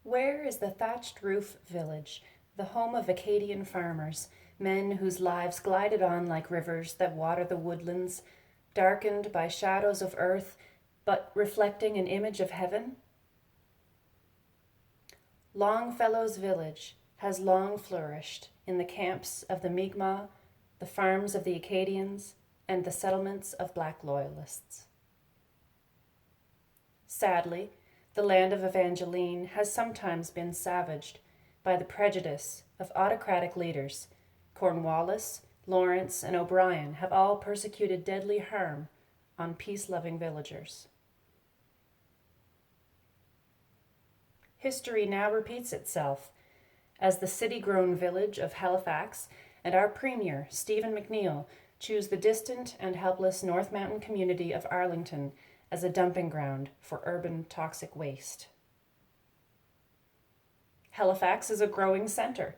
Where is the thatched roof village, the home of Acadian farmers, men whose lives glided on like rivers that water the woodlands, darkened by shadows of earth, but reflecting an image of heaven? Longfellow's village has long flourished in the camps of the Mi'kmaq, the farms of the Acadians, and the settlements of Black loyalists. Sadly, the land of Evangeline has sometimes been savaged by the prejudice of autocratic leaders. Cornwallis, Lawrence, and O'Brien have all persecuted deadly harm on peace-loving villagers. History now repeats itself as the city-grown village of Halifax and our Premier, Stephen McNeil, choose the distant and helpless North Mountain community of Arlington as a dumping ground for urban toxic waste. Halifax is a growing centre.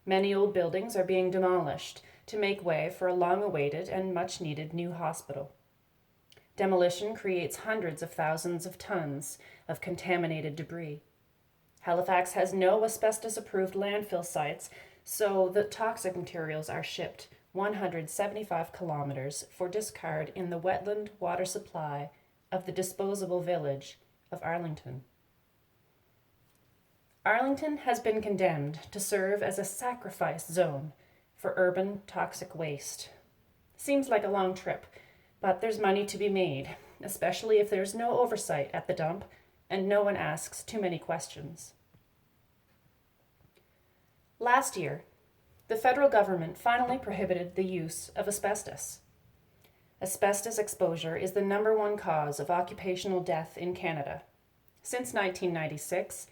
Many old buildings are being demolished to make way for a long-awaited and much-needed new hospital. Demolition creates hundreds of thousands of tons of contaminated debris. Halifax has no asbestos-approved landfill sites, so the toxic materials are shipped 175 kilometers for discard in the wetland water supply of the disposable village of Arlington. Arlington has been condemned to serve as a sacrifice zone for urban toxic waste. Seems like a long trip, but there's money to be made, especially if there's no oversight at the dump and no one asks too many questions. Last year, the federal government finally prohibited the use of asbestos. Asbestos exposure is the #1 cause of occupational death in Canada. Since 1996,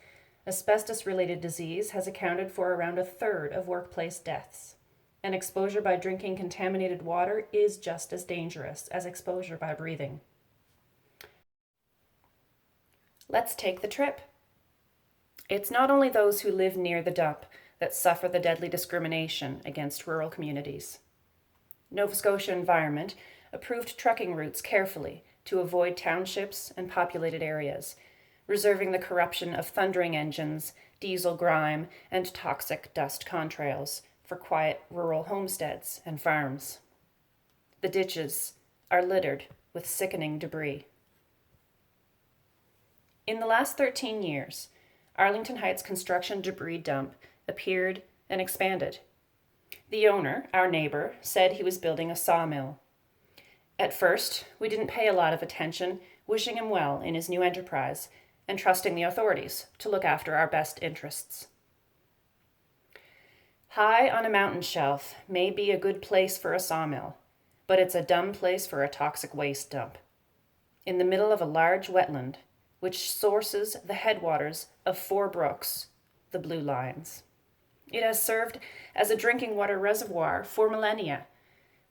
asbestos-related disease has accounted for around a third of workplace deaths, and exposure by drinking contaminated water is just as dangerous as exposure by breathing. Let's take the trip. It's not only those who live near the dump that suffer the deadly discrimination against rural communities. Nova Scotia Environment approved trucking routes carefully to avoid townships and populated areas, reserving the corruption of thundering engines, diesel grime, and toxic dust contrails for quiet rural homesteads and farms. The ditches are littered with sickening debris. In the last 13 years, Arlington Heights construction debris dump appeared and expanded. The owner, our neighbor, said he was building a sawmill. At first, we didn't pay a lot of attention, wishing him well in his new enterprise and trusting the authorities to look after our best interests. High on a mountain shelf may be a good place for a sawmill, but it's a dumb place for a toxic waste dump. In the middle of a large wetland, which sources the headwaters of 4 brooks, the Blue Lines. It has served as a drinking water reservoir for millennia.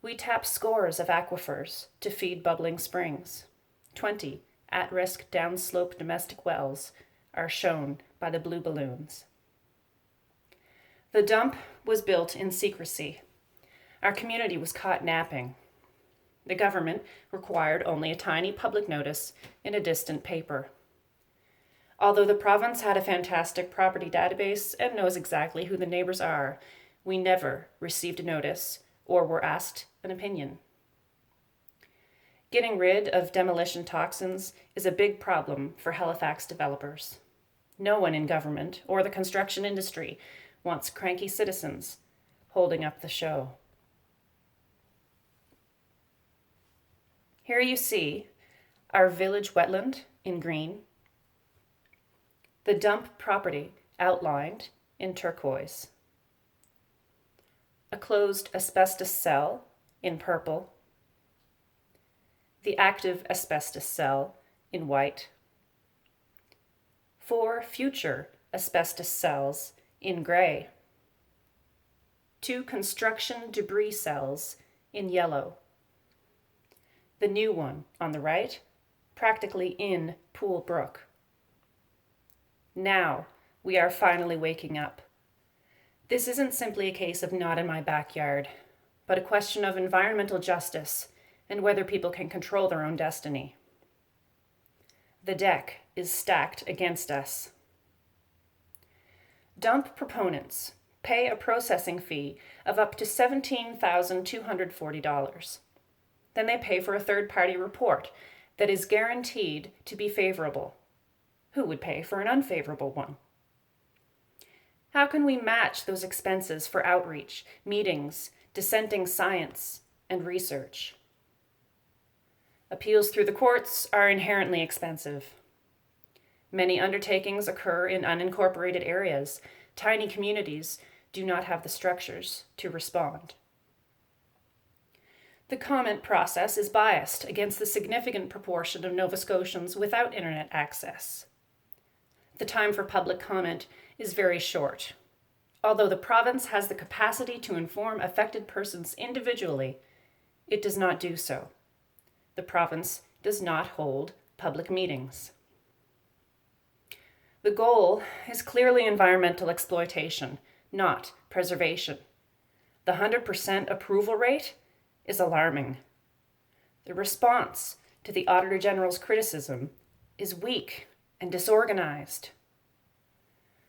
We tap scores of aquifers to feed bubbling springs. 20 at-risk downslope domestic wells are shown by the blue balloons. The dump was built in secrecy. Our community was caught napping. The government required only a tiny public notice in a distant paper. Although the province had a fantastic property database and knows exactly who the neighbors are, we never received a notice or were asked an opinion. Getting rid of demolition toxins is a big problem for Halifax developers. No one in government or the construction industry wants cranky citizens holding up the show. Here you see our village wetland in green, the dump property outlined in turquoise, a closed asbestos cell in purple, the active asbestos cell in white, 4 future asbestos cells in gray, 2 construction debris cells in yellow, the new one on the right, practically in Pool Brook. Now we are finally waking up. This isn't simply a case of not in my backyard, but a question of environmental justice and whether people can control their own destiny. The deck is stacked against us. Dump proponents pay a processing fee of up to $17,240. Then they pay for a third-party report that is guaranteed to be favorable. Who would pay for an unfavorable one? How can we match those expenses for outreach, meetings, dissenting science, and research? Appeals through the courts are inherently expensive. Many undertakings occur in unincorporated areas. Tiny communities do not have the structures to respond. The comment process is biased against the significant proportion of Nova Scotians without internet access. The time for public comment is very short. Although the province has the capacity to inform affected persons individually, it does not do so. The province does not hold public meetings. The goal is clearly environmental exploitation, not preservation. The 100% approval rate is alarming. The response to the Auditor General's criticism is weak and disorganized.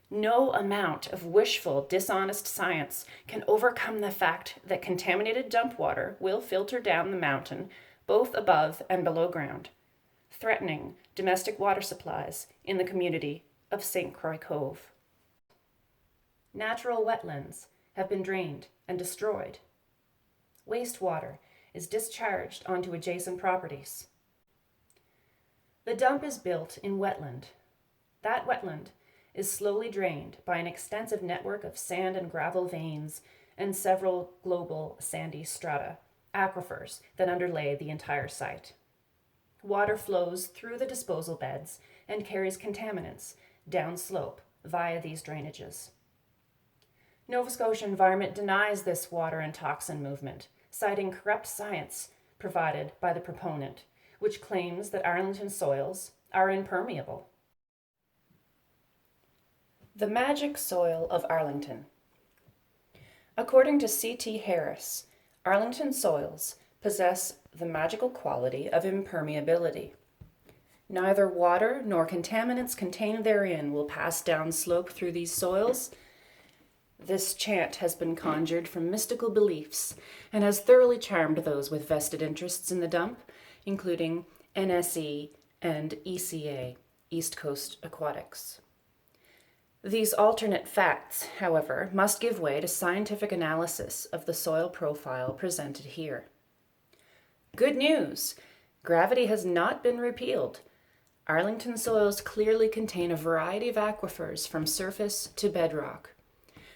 No amount of wishful, dishonest science can overcome the fact that contaminated dump water will filter down the mountain, both above and below ground, threatening domestic water supplies in the community of St. Croix Cove. Natural wetlands have been drained and destroyed. Wastewater is discharged onto adjacent properties. The dump is built in wetland. That wetland is slowly drained by an extensive network of sand and gravel veins and several global sandy strata, aquifers that underlay the entire site. Water flows through the disposal beds and carries contaminants downslope via these drainages. Nova Scotia Environment denies this water and toxin movement, citing corrupt science provided by the proponent, which claims that Arlington soils are impermeable. The magic soil of Arlington. According to C.T. Harris, Arlington soils possess the magical quality of impermeability. Neither water nor contaminants contained therein will pass downslope through these soils. This chant has been conjured from mystical beliefs and has thoroughly charmed those with vested interests in the dump, including NSE and ECA, East Coast Aquatics. These alternate facts, however, must give way to scientific analysis of the soil profile presented here. Good news! Gravity has not been repealed. Arlington soils clearly contain a variety of aquifers from surface to bedrock.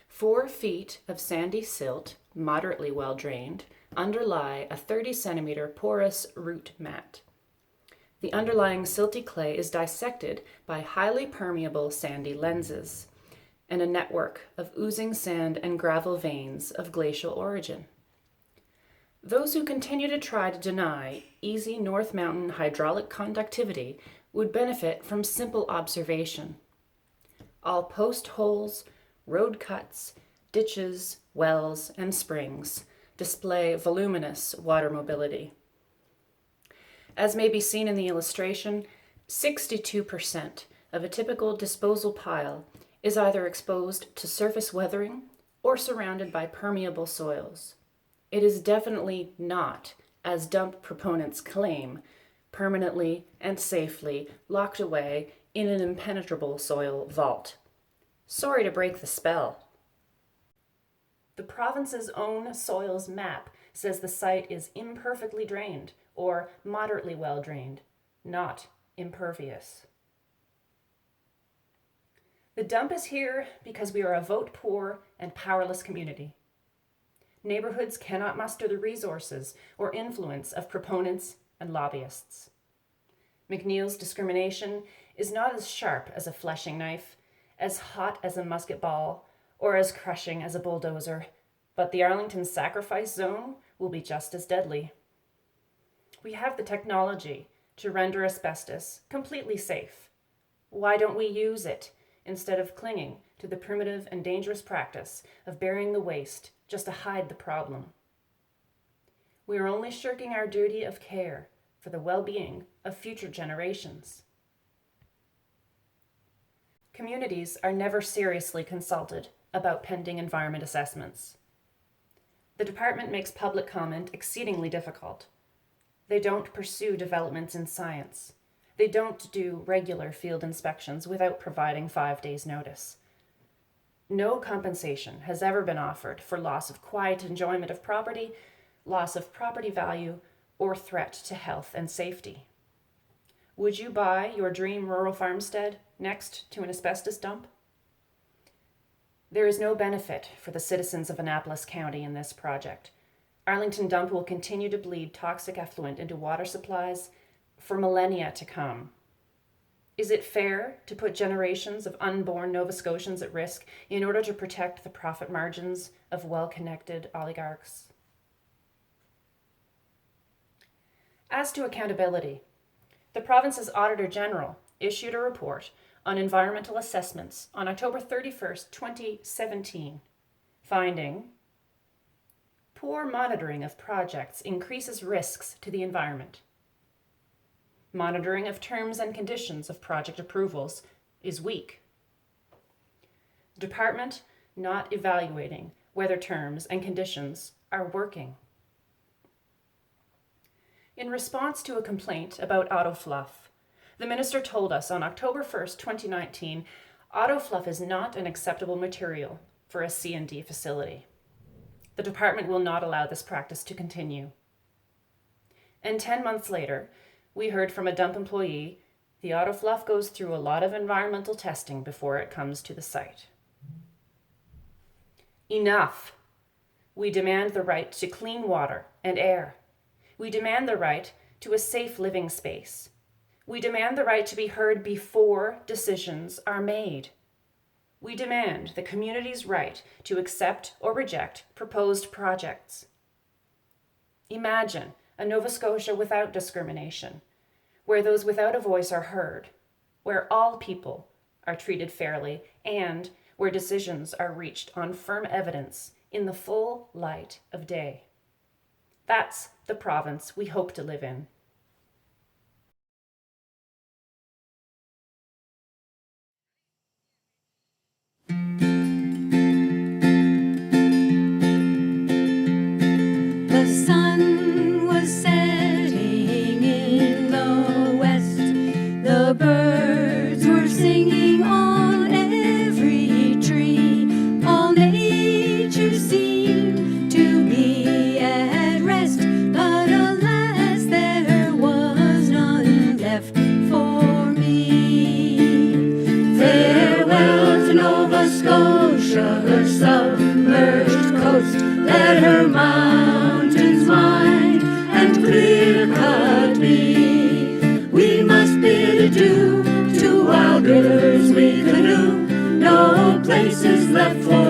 4 feet of sandy silt, moderately well drained, underlie a 30-centimeter porous root mat. The underlying silty clay is dissected by highly permeable sandy lenses and a network of oozing sand and gravel veins of glacial origin. Those who continue to try to deny easy North Mountain hydraulic conductivity would benefit from simple observation. All post holes, road cuts, ditches, wells, and springs display voluminous water mobility. As may be seen in the illustration, 62% of a typical disposal pile is either exposed to surface weathering or surrounded by permeable soils. It is definitely not, as dump proponents claim, permanently and safely locked away in an impenetrable soil vault. Sorry to break the spell. The province's own soils map says the site is imperfectly drained or moderately well drained, not impervious. The dump is here because we are a vote-poor and powerless community. Neighborhoods cannot muster the resources or influence of proponents and lobbyists. McNeil's discrimination is not as sharp as a fleshing knife, as hot as a musket ball, or as crushing as a bulldozer, but the Arlington sacrifice zone will be just as deadly. We have the technology to render asbestos completely safe. Why don't we use it instead of clinging to the primitive and dangerous practice of burying the waste just to hide the problem? We are only shirking our duty of care for the well-being of future generations. communities are never seriously consulted about pending environment assessments. The department makes public comment exceedingly difficult. They don't pursue developments in science. They don't do regular field inspections without providing 5 days' notice. No compensation has ever been offered for loss of quiet enjoyment of property, loss of property value, or threat to health and safety. Would you buy your dream rural farmstead next to an asbestos dump? There is no benefit for the citizens of Annapolis County in this project. Arlington Dump will continue to bleed toxic effluent into water supplies for millennia to come. Is it fair to put generations of unborn Nova Scotians at risk in order to protect the profit margins of well-connected oligarchs? As to accountability, the province's Auditor General issued a report on environmental assessments on October 31st, 2017, finding poor monitoring of projects increases risks to the environment. Monitoring of terms and conditions of project approvals is weak. Department not evaluating whether terms and conditions are working. In response to a complaint about auto fluff, the minister told us on October 1st, 2019, auto fluff is not an acceptable material for a C&D facility. The department will not allow this practice to continue. And 10 months later, we heard from a dump employee, the auto fluff goes through a lot of environmental testing before it comes to the site. Enough! We demand the right to clean water and air. We demand the right to a safe living space. We demand the right to be heard before decisions are made. We demand the community's right to accept or reject proposed projects. Imagine a Nova Scotia without discrimination, where those without a voice are heard, where all people are treated fairly, and where decisions are reached on firm evidence in the full light of day. That's the province we hope to live in. The sun was setting in the west. The birds were singing on every tree. All nature seemed to be at rest, but alas, there was none left for me. Farewell to Nova Scotia, her submerged coast, let her mountains mine and clear-cut be. We must bid adieu to wild rivers we canoe, no places left for